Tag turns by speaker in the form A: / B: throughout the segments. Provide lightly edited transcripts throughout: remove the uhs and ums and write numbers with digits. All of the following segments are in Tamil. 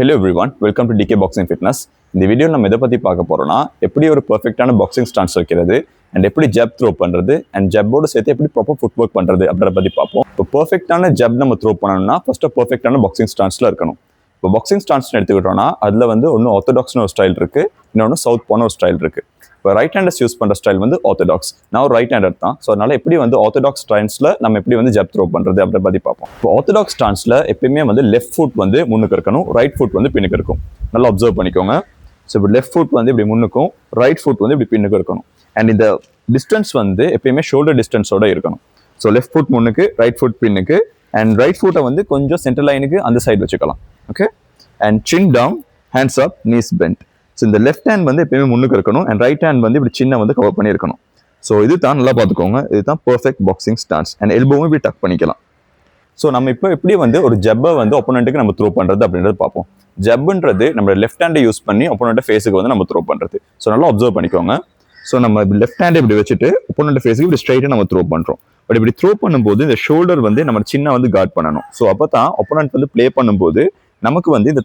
A: Hello everyone, welcome to DK Boxing Fitness. இந்த வீடியோ நம்ம எதை பற்றி பார்க்க போகிறோம்னா எப்படி ஒரு பர்ஃபெக்டான பாக்ஸிங் ஸ்டான்ஸ் வைக்கிறது அண்ட் எப்படி ஜப் த்ரோ பண்ணுறது அண்ட் ஜப்போடு சேர்த்து எப்படி ப்ராப்பர் ஃபுட் ஒர்க் பண்ணுறது அப்படின்ற பற்றி பார்ப்போம். இப்போ பர்ஃபெக்டான ஜப் நம்ம த்ரோ பண்ணணும்னா ஃபஸ்ட்டு பர்ஃபெக்டான பாக்ஸிங் ஸ்டான்ஸில் இருக்கணும். இப்போ பாக்ஸிங் ஸ்டான்ஸ்னு எடுத்துக்கிட்டோம்னா அதில் வந்து ஒன்று ஆர்த்தடாக்ஸ்னு ஒரு ஸ்டைல் இருக்குது, இன்னொன்று சவுத் போன ஒரு ஸ்டைல் இருக்குது. இப்போ ரைட் ஹேண்டர்ஸ் யூஸ் பண்ணுற ஸ்டைல் வந்து ஆர்த்தடாக்ஸ். நான் ஒரு ரைட் ஹேண்டர் தான், ஸோ அதனால் எப்படி வந்து ஆர்த்தடாக்ஸ் ஸ்டான்ஸில் நம்ம எப்படி வந்து ஜப் த்ரோ பண்ணுறது அப்படின்ற பற்றி பார்ப்போம். இப்போ ஆர்த்தடாக்ஸ் ஸ்டான்ஸில் எப்பயுமே வந்து லெஃப்ட் ஃபுட் வந்து முன்னுக்கு இருக்கணும், ரைட் ஃபுட் வந்து பின்னுக்கு இருக்கும். நல்லா அப்சர்வ் பண்ணிக்கோங்க. ஸோ இப்போ லெஃப்ட் ஃபுட் வந்து இப்படி முன்னுக்கும், ரைட் ஃபுட் வந்து இப்படி பின்னுக்கு இருக்கணும். அண்ட் இந்த டிஸ்டன்ஸ் வந்து எப்பயுமே ஷோல்டர் டிஸ்டன்ஸோட இருக்கணும். ஸோ லெஃப்ட் ஃபுட் முன்னுக்கு, ரைட் ஃபுட் பின்னுக்கு, அண்ட் ரைட் ஃபுட்டை வந்து கொஞ்சம் சென்டர் லைனுக்கு அந்த சைடு வச்சுக்கலாம். Okay, and chin down, hands up, knees bend. So இந்த லெஃப்ட் ஹேண்ட் வந்து எப்பயுமே முன்னுக்கு இருக்கணும் அண்ட் ரைட் ஹேண்ட் வந்து இப்படி சின்ன வந்து கவர் பண்ணியிருக்கணும். ஸோ இது தான் நல்லா பார்த்துக்கோங்க, இதுதான் பர்ஃபெக்ட் பாக்ஸிங் ஸ்டான்ஸ். அண்ட் எல்போவும் இப்படி டக் பண்ணிக்கலாம். ஸோ நம்ம இப்போ எப்படி வந்து ஒரு ஜப்பை வந்து ஒப்போனண்ட்டுக்கு நம்ம த்ரோ பண்ணுறது அப்படின்றது பார்ப்போம். ஜப்புன்றது நம்ம லெஃப்ட் ஹேண்டை யூஸ் பண்ணி ஒப்போனண்ட் ஃபேஸுக்கு வந்து நம்ம த்ரோ பண்ணுறது. ஸோ நல்லா அப்சர்வ் பண்ணிக்கோங்க. ஸோ நம்ம லெஃப்ட் ஹேண்டை இப்படி வச்சுட்டு ஒப்போனண்ட் ஃபேஸுக்கு இப்படி ஸ்ட்ரைட்டாக நம்ம த்ரோ பண்ணுறோம். பட் இப்படி த்ரோ பண்ணும்போது இந்த ஷோல்டர் வந்து நம்ம சின்ன வந்து கார்ட் பண்ணணும். ஸோ அப்போ தான் ஒப்போனண்ட் வந்து ப்ளே பண்ணும்போது நமக்கு வந்து இந்த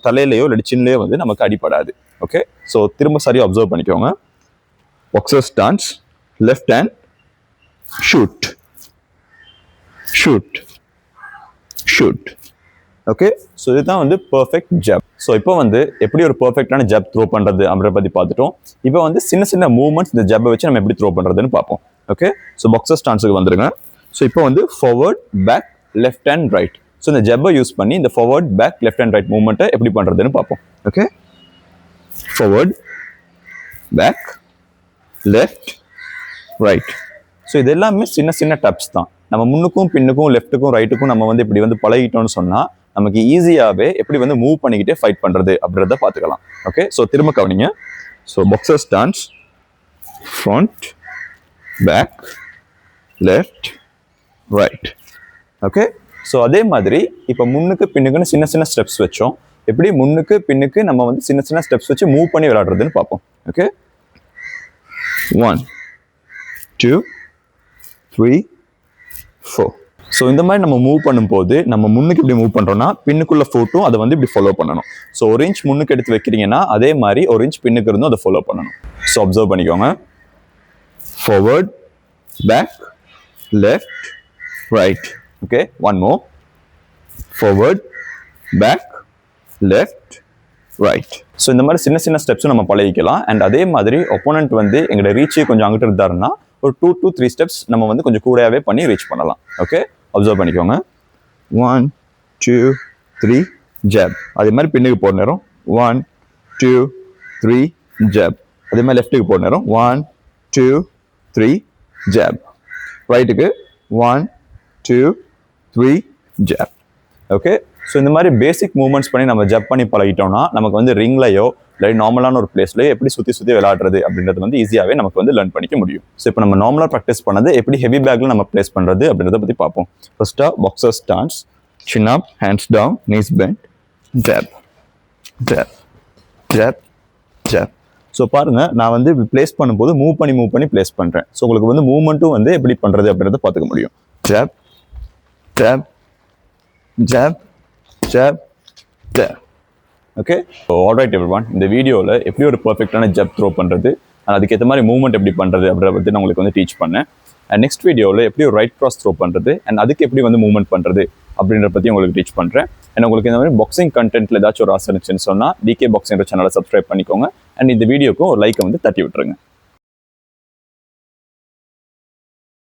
A: தலையிலையோ இல்லை சின்லையோ வந்து நமக்கு அடிப்படாது. ஓகே, ஸோ திரும்ப சரியாக அப்சர்வ் பண்ணிக்கோங்க. Boxer stance, left hand, shoot, shoot, shoot. Okay, so இதுதான் வந்து பர்ஃபெக்ட் ஜப். ஸோ இப்போ வந்து எப்படி ஒரு பர்ஃபெக்டான ஜப் த்ரோ பண்ணுறது அப்படின்றத பற்றி பார்த்துட்டோம். இப்போ வந்து சின்ன சின்ன மூவ்மெண்ட்ஸ் இந்த ஜப்பை வச்சு நம்ம எப்படி த்ரோ பண்ணுறதுன்னு பார்ப்போம். ஓகே, ஸோ பாக்ஸர் ஸ்டான்ஸுக்கு வந்துருங்க. ஸோ இப்போ வந்து forward, back, left and right. So இந்த ஜப்பை யூஸ் பண்ணி இந்த forward, back, left and right மூவ்மெண்ட்டை எப்படி பண்ணுறதுன்னு பார்ப்போம். Okay, forward, back, left, right. So இது எல்லாமே சின்ன சின்ன டப்ஸ் தான். நம்ம முன்னுக்கும் பின்னுக்கும் லெஃப்ட்டுக்கும் ரைட்டுக்கும் நம்ம வந்து இப்படி வந்து பழகிட்டோம்னு சொன்னால் நமக்கு ஈஸியாகவே எப்படி வந்து மூவ் பண்ணிக்கிட்டே ஃபைட் பண்ணுறது அப்படின்றத பார்த்துக்கலாம். ஓகே, ஸோ திரும்ப கவனிங்க. So boxer stance, front, back, left, right. Okay, so அதே மாதிரி இப்போ முன்னுக்கு பின்னுக்குன்னு சின்ன சின்ன ஸ்டெப்ஸ் வச்சோம். எப்படி முன்னுக்கு பின்னுக்கு நம்ம வந்து சின்ன சின்ன ஸ்டெப்ஸ் வச்சு மூவ் பண்ணி விளையாடுறதுன்னு பார்ப்போம். ஓகே, 1 2 3 4. ஸோ இந்த மாதிரி நம்ம மூவ் பண்ணும்போது நம்ம முன்னுக்கு இப்படி மூவ் பண்ணுறோம்னா பின்னுக்குள்ள ஃபோட்டும் அதை வந்து இப்படி ஃபாலோ பண்ணணும். ஸோ ஒரு இன்ச் முன்னுக்கு எடுத்து வைக்கிறீங்கன்னா அதே மாதிரி ஒரு இன்ச் பின்னுக்கு இருந்தும் அதை ஃபாலோ பண்ணணும். ஸோ அப்சர்வ் பண்ணிக்கோங்க. Forward, back, left, right. Okay, one more. Forward, back, left, right. So இந்த மாதிரி சின்ன சின்ன ஸ்டெப்ஸும் நம்ம பழகிக்கலாம். அண்ட் அதே மாதிரி ஒப்போனண்ட் வந்து எங்களோட ரீச்சு கொஞ்சம் அங்கிட்டு இருந்தாருன்னா ஒரு 2 to 3 ஸ்டெப்ஸ் நம்ம வந்து கொஞ்சம் கூடவே பண்ணி ரீச் பண்ணலாம். ஓகே, அப்சர்வ் பண்ணிக்கோங்க. 1 2 3 ஜப். அதே மாதிரி பின்னுக்கு போகிற நேரம் 1 2 3 ஜப். அதே மாதிரி லெஃப்ட்டுக்கு போகிற நேரம் 1 2 3 ஜப். ரைட்டுக்கு 1 2 3 ஜப். ஓகே, ஸோ இந்த மாதிரி பேசிக் மூவ்மெண்ட்ஸ் பண்ணி நம்ம ஜப் பண்ணி பழகிட்டோம்னா நமக்கு வந்து ரிங்லையோ இல்லை நார்மலான ஒரு பிளேஸ்லையோ எப்படி சுற்றி விளையாடுறது அப்படின்றது வந்து ஈஸியாகவே நமக்கு வந்து லேர்ன் பண்ணிக்க முடியும். ஸோ இப்போ நம்ம நார்மலாக ப்ராக்டிஸ் பண்ணது எப்படி ஹெவி பேக்கில் நம்ம பிளேஸ் பண்ணுறது அப்படின்றத பற்றி பார்ப்போம். ஃபர்ஸ்ட்டாக பாக்ஸர் ஸ்டான்ஸ், சின் அப், ஹேண்ட்ஸ் டவுன், நீஸ் பெண்ட், ஜப், ஜப், ஜப், ஜப். ஸோ பாருங்கள், நான் வந்து பிளேஸ் பண்ணும்போது மூவ் பண்ணி பிளேஸ் பண்ணுறேன். ஸோ உங்களுக்கு வந்து மூவ்மெண்ட்டும் வந்து எப்படி பண்ணுறது அப்படின்றத பார்த்துக்க முடியும். ஜப், ஜப், ஜப், ஜப், ஜப். ஓகே, ஸோ ஆல்ரைட் எவ்ரிவன், இந்த வீடியோவில் எப்படி ஒரு பர்ஃபெக்டான ஜப் த்ரோ பண்ணுறது அண்ட் அதுக்கேற்ற மாதிரி மூவ்மெண்ட் எப்படி பண்ணுறது அப்படின்றத பற்றி நான் உங்களுக்கு வந்து டீச் பண்ணேன். அண்ட் நெக்ஸ்ட் வீடியோவில் எப்படி ஒரு ரைட் கிராஸ் த்ரோ பண்ணுறது அண்ட் அதுக்கு எப்படி வந்து மூவ்மெண்ட் பண்ணுறது அப்படின்றத பற்றி உங்களுக்கு டீச் பண்ணுறேன். அண்ட் உங்களுக்கு இந்த மாதிரி பாக்ஸிங் கண்டென்ட்டில் ஏதாச்சும் ஒரு ஆசை இருந்துச்சுன்னு சொன்னால் DK பாக்ஸிங் சேனலை சப்ஸ்கிரைப் பண்ணிக்கோங்க. அண்ட் இந்த வீடியோக்கும் ஒரு லைக்கை வந்து தட்டி விட்டுருங்க.